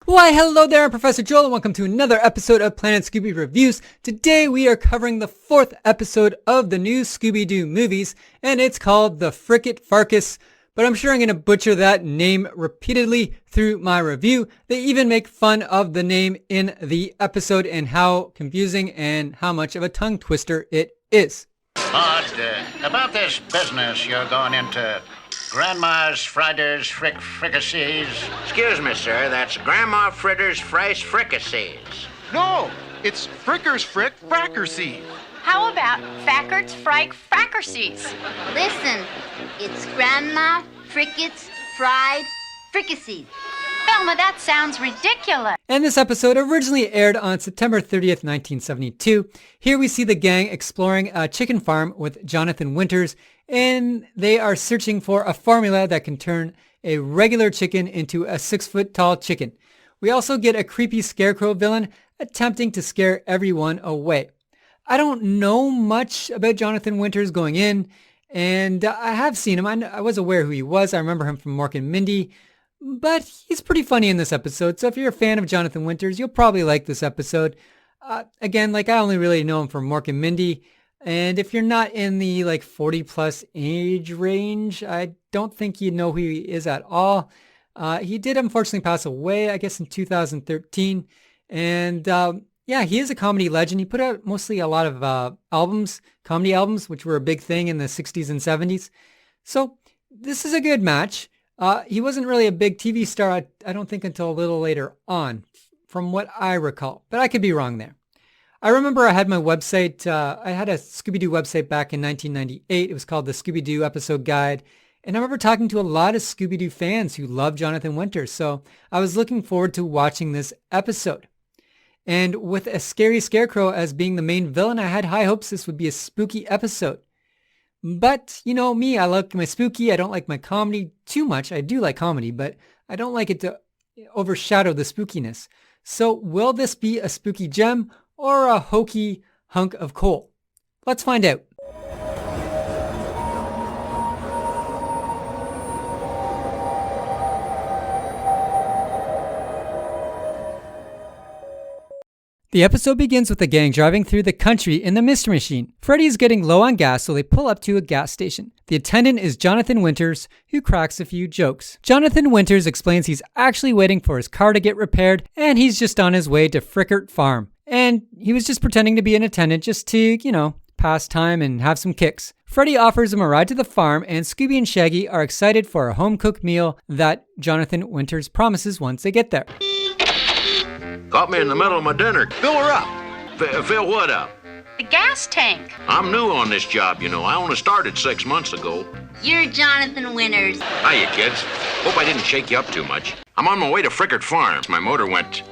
Why, hello there, I'm Professor Joel, and welcome to another episode of Planet Scooby Reviews. Today we are covering the 4th episode of the new Scooby Doo movies, and it's called the Frickert Fracas, but I'm sure I'm going to butcher that name repeatedly through my review. They even make fun of the name in the episode and how confusing and how much of a tongue twister it is. Maud, about this business you're going into, Grandma's Fritters Fricassees. Excuse me, sir, that's Grandma Fritters Fricassees. No, it's Frickert Fracas. How about Frackert's Fracassees? Listen, it's Grandma Frickert's Fried Fricassees. Velma, that sounds ridiculous. And this episode originally aired on September 30th, 1972. Here we see the gang exploring a chicken farm with Johnathan Winters, and they are searching for a formula that can turn a regular chicken into a 6-foot-tall chicken. We also get a creepy Scarecrow villain attempting to scare everyone away. I don't know much about Johnathan Winters going in, and I have seen him. I was aware who he was. I remember him from Mork and Mindy, but he's pretty funny in this episode. So if you're a fan of Johnathan Winters, you'll probably like this episode. Again, I only really know him from Mork and Mindy. And if you're not in the 40 plus age range, I don't think you know who he is at all. He did unfortunately pass away, I guess in 2013. And yeah, he is a comedy legend. He put out mostly a lot of comedy albums, which were a big thing in the 60s and 70s. So this is a good match. He wasn't really a big TV star, I don't think, until a little later on, from what I recall. But I could be wrong there. I remember I had my website, I had a Scooby Doo website back in 1998. It was called the Scooby Doo Episode Guide. And I remember talking to a lot of Scooby Doo fans who love Johnathan Winters. So I was looking forward to watching this episode. And with a scary Scarecrow as being the main villain, I had high hopes this would be a spooky episode. But, you know me, I like my spooky. I don't like my comedy too much. I do like comedy, but I don't like it to overshadow the spookiness. So will this be a spooky gem or a hokey hunk of coal? Let's find out. The episode begins with the gang driving through the country in the Mystery Machine. Freddy is getting low on gas, so they pull up to a gas station. The attendant is Johnathan Winters, who cracks a few jokes. Johnathan Winters explains he's actually waiting for his car to get repaired, and he's just on his way to Frickert Farm. And he was just pretending to be an attendant just to, pass time and have some kicks. Freddy offers him a ride to the farm, and Scooby and Shaggy are excited for a home-cooked meal that Johnathan Winters promises once they get there. Caught me in the middle of my dinner. Fill her up. Fill what up? The gas tank. I'm new on this job, I only started 6 months ago. You're Johnathan Winters. Hiya, kids. Hope I didn't shake you up too much. I'm on my way to Frickert Farm. My motor went...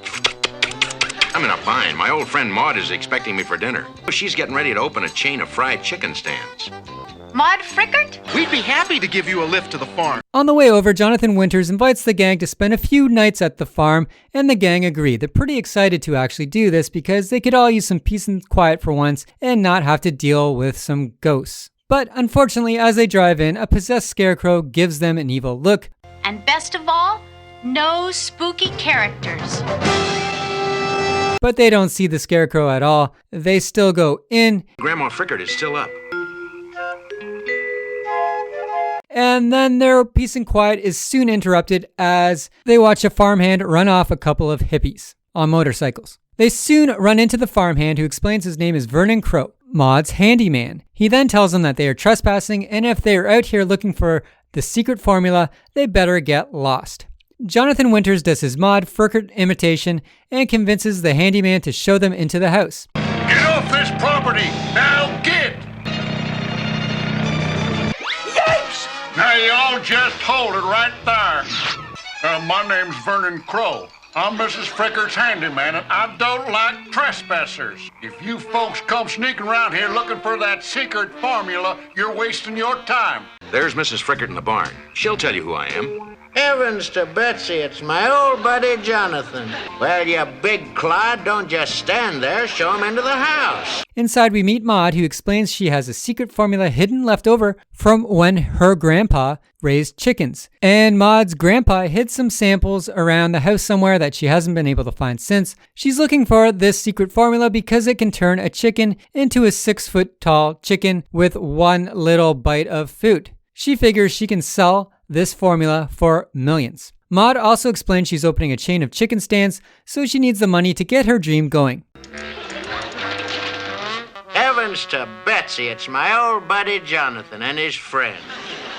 I'm in a bind. My old friend Maud is expecting me for dinner. She's getting ready to open a chain of fried chicken stands. Maud Frickert? We'd be happy to give you a lift to the farm. On the way over, Johnathan Winters invites the gang to spend a few nights at the farm, and the gang agree. They're pretty excited to actually do this because they could all use some peace and quiet for once and not have to deal with some ghosts. But unfortunately, as they drive in, a possessed Scarecrow gives them an evil look. And best of all, no spooky characters. But they don't see the Scarecrow at all. They still go in. Grandma Frickert is still up. And then their peace and quiet is soon interrupted as they watch a farmhand run off a couple of hippies on motorcycles. They soon run into the farmhand, who explains his name is Vernon Crow, Maud's handyman. He then tells them that they are trespassing, and if they are out here looking for the secret formula, they better get lost. Johnathan Winters does his Maud Frickert imitation and convinces the handyman to show them into the house. Get off this property! Now get! Yikes! Now you all just hold it right there. My name's Vernon Crow. I'm Mrs. Frickert's handyman, and I don't like trespassers. If you folks come sneaking around here looking for that secret formula, you're wasting your time. There's Mrs. Frickert in the barn. She'll tell you who I am. Heavens to Betsy, it's my old buddy Johnathan. Well, you big clod, don't just stand there, show him into the house. Inside we meet Maud, who explains she has a secret formula hidden left over from when her grandpa raised chickens. And Maud's grandpa hid some samples around the house somewhere that she hasn't been able to find since. She's looking for this secret formula because it can turn a chicken into a 6-foot tall chicken with one little bite of food. She figures she can sell this formula for millions. Maud also explains she's opening a chain of chicken stands, so she needs the money to get her dream going. Heavens to Betsy, it's my old buddy Johnathan and his friend.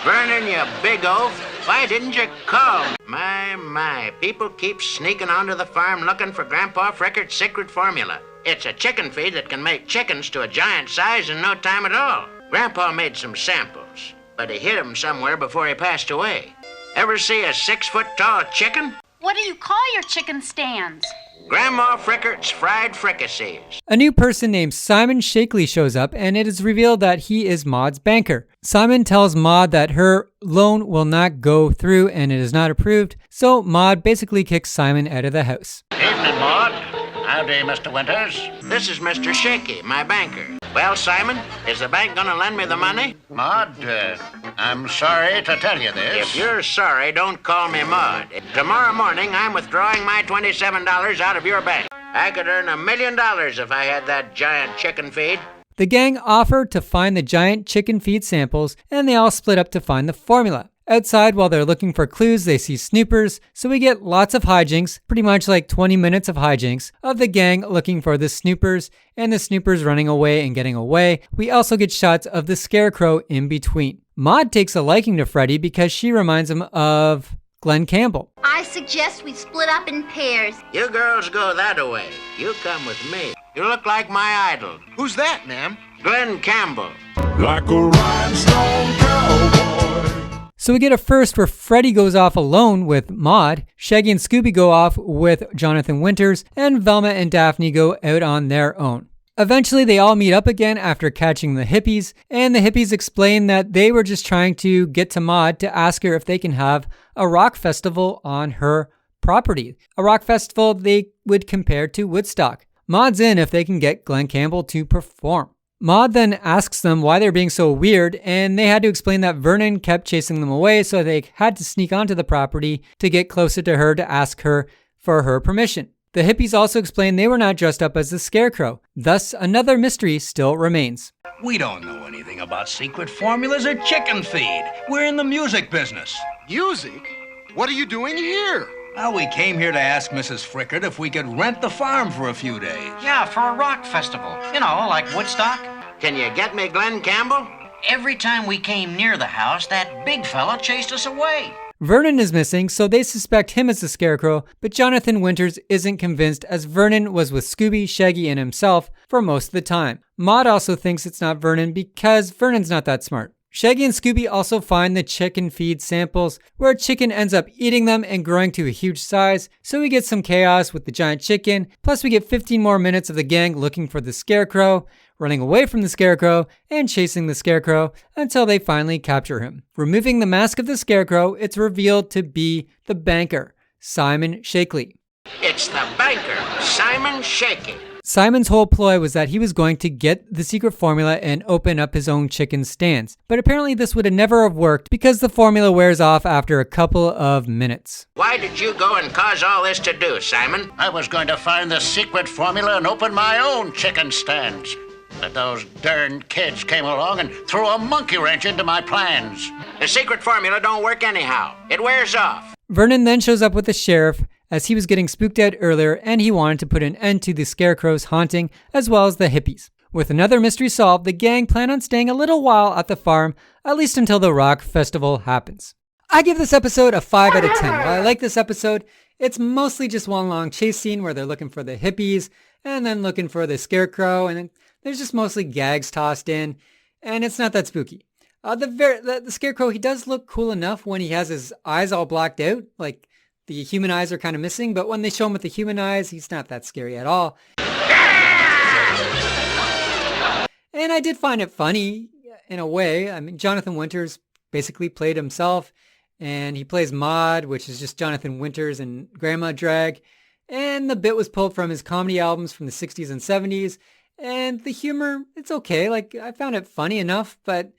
Vernon, you big oaf, why didn't you call me? My, people keep sneaking onto the farm looking for Grandpa Frickert's secret formula. It's a chicken feed that can make chickens to a giant size in no time at all. Grandpa made some samples, but he hid them somewhere before he passed away. Ever see a 6-foot tall chicken? What do you call your chicken stands? Grandma Frickert's fried fricassees. A new person named Simon Shakely shows up, and it is revealed that he is Maud's banker. Simon tells Maud that her loan will not go through and it is not approved, so Maud basically kicks Simon out of the house. Evening, Maud. Howdy, Mr. Winters. This is Mr. Shaky, my banker. Well, Simon, is the bank gonna lend me the money? Maud, I'm sorry to tell you this. If you're sorry, don't call me Maud. Tomorrow morning, I'm withdrawing my $27 out of your bank. I could earn $1 million if I had that giant chicken feed. The gang offer to find the giant chicken feed samples, and they all split up to find the formula. Outside, while they're looking for clues, they see snoopers, so we get lots of hijinks, pretty much like 20 minutes of hijinks, of the gang looking for the snoopers, and the snoopers running away and getting away. We also get shots of the Scarecrow in between. Maud takes a liking to Freddy because she reminds him of Glenn Campbell. I suggest we split up in pairs. You girls go that way. You come with me. You look like my idol, Who's that, ma'am? Glenn Campbell. Like a rhinestone cowboy. So we get a first where Freddy goes off alone with Maud, Shaggy and Scooby go off with Johnathan Winters, and Velma and Daphne go out on their own. Eventually they all meet up again after catching the hippies, and the hippies explain that they were just trying to get to Maud to ask her if they can have a rock festival on her property. A rock festival they would compare to Woodstock. Maud's in if they can get Glenn Campbell to perform. Maud then asks them why they're being so weird, and they had to explain that Vernon kept chasing them away, so they had to sneak onto the property to get closer to her to ask her for her permission. The hippies also explained they were not dressed up as the Scarecrow. Thus, another mystery still remains. We don't know anything about secret formulas or chicken feed. We're in the music business. Music? What are you doing here? Well, we came here to ask Mrs. Frickert if we could rent the farm for a few days. Yeah, for a rock festival. You know, like Woodstock. Can you get me Glenn Campbell? Every time we came near the house, that big fella chased us away. Vernon is missing, so they suspect him as the Scarecrow, but Johnathan Winters isn't convinced as Vernon was with Scooby, Shaggy, and himself for most of the time. Maud also thinks it's not Vernon because Vernon's not that smart. Shaggy and Scooby also find the chicken feed samples, where a chicken ends up eating them and growing to a huge size, so we get some chaos with the giant chicken, plus we get 15 more minutes of the gang looking for the Scarecrow, running away from the Scarecrow, and chasing the Scarecrow until they finally capture him. Removing the mask of the Scarecrow, it's revealed to be the banker, Simon Shakely. It's the banker, Simon Shaky. Simon's whole ploy was that he was going to get the secret formula and open up his own chicken stands. But apparently this would have never have worked because the formula wears off after a couple of minutes. Why did you go and cause all this to do, Simon? I was going to find the secret formula and open my own chicken stands. But those darn kids came along and threw a monkey wrench into my plans. The secret formula don't work anyhow. It wears off. Vernon then shows up with the sheriff as he was getting spooked out earlier, and he wanted to put an end to the Scarecrow's haunting as well as the hippies. With another mystery solved, the gang plan on staying a little while at the farm, at least until the rock festival happens. I give this episode a 5 out of 10. While I like this episode, it's mostly just one long chase scene where they're looking for the hippies and then looking for the Scarecrow, and then there's just mostly gags tossed in, and it's not that spooky. The Scarecrow, he does look cool enough when he has his eyes all blacked out, like the human eyes are kind of missing, but when they show him with the human eyes, he's not that scary at all. And I did find it funny in a way. I mean, Johnathan Winters basically played himself, and he plays Maud, which is just Johnathan Winters and grandma drag. And the bit was pulled from his comedy albums from the 60s and 70s. And the humor, it's okay. Like, I found it funny enough, but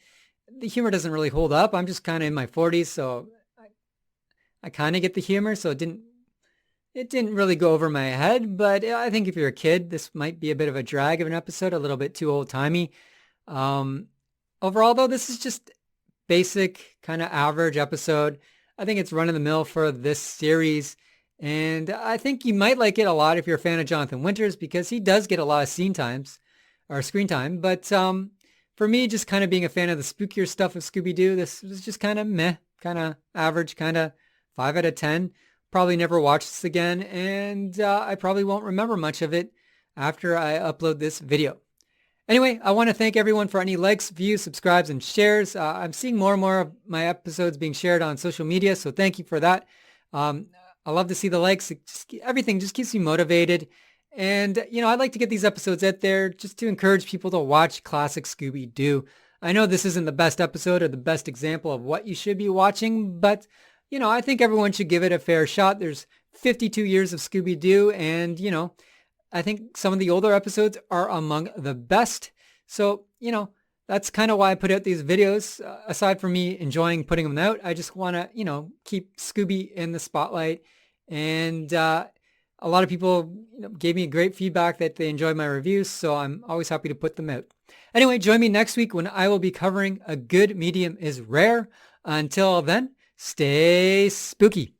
the humor doesn't really hold up. I'm just kind of in my 40s, so I kind of get the humor, so it didn't really go over my head. But I think if you're a kid, this might be a bit of a drag of an episode, a little bit too old-timey. Overall, though, this is just basic, kind of average episode. I think it's run-of-the-mill for this series. And I think you might like it a lot if you're a fan of Johnathan Winters, because he does get a lot of screen time. But for me, just kind of being a fan of the spookier stuff of Scooby-Doo, this was just kind of meh, kind of average, kind of 5 out of 10. Probably never watch this again, and I probably won't remember much of it after I upload this video. Anyway, I want to thank everyone for any likes, views, subscribes, and shares. I'm seeing more and more of my episodes being shared on social media, so thank you for that. I love to see the likes. Everything just keeps me motivated. And, I'd like to get these episodes out there just to encourage people to watch classic Scooby-Doo. I know this isn't the best episode or the best example of what you should be watching, but, I think everyone should give it a fair shot. There's 52 years of Scooby-Doo, and, I think some of the older episodes are among the best. So, that's kind of why I put out these videos. Aside from me enjoying putting them out, I just want to, keep Scooby in the spotlight. And a lot of people gave me great feedback that they enjoyed my reviews, so I'm always happy to put them out. Anyway, join me next week when I will be covering A Good Medium is Rare. Until then, stay spooky.